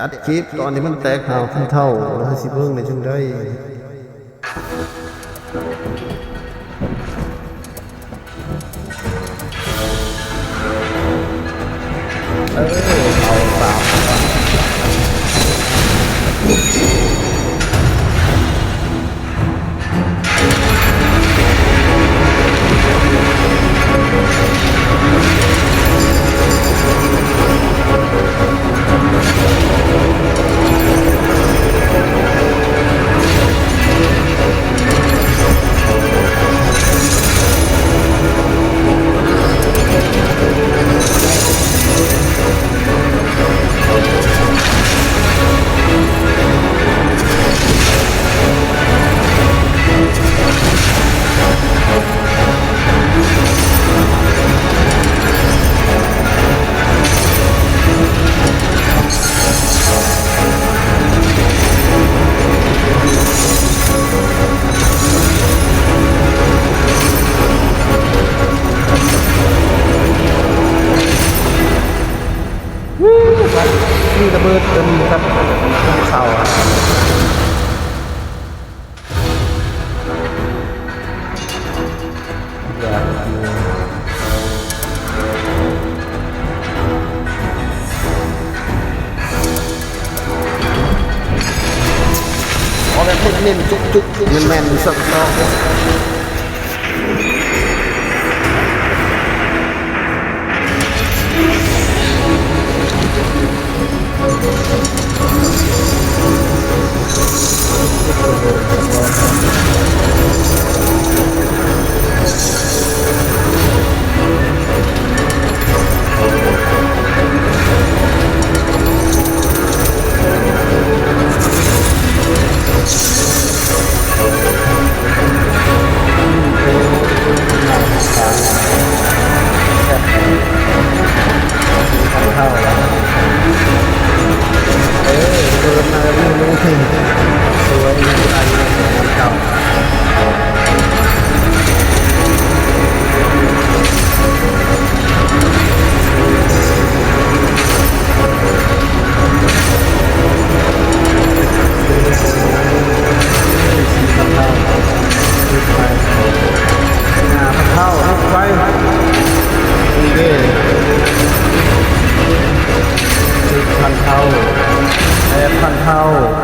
อัดคลิปตอนนี้มันแตกหาวขึ้นเท่าแล้วสิเบิ่งในจังได้เอาสามนี่ระเบิดเป็นกับเสาเอาแบบเน้นๆจุกๆแม่นๆสักต่อ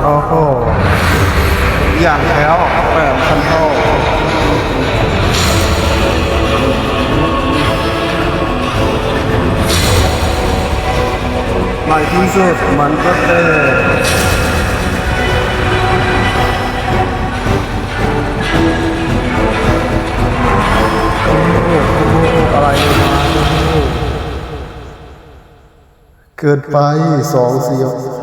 โอ้โหอย่างแล้ว8,000 เท่าในที่สุดมันก็เต้อะไรมาเกิดไป2 4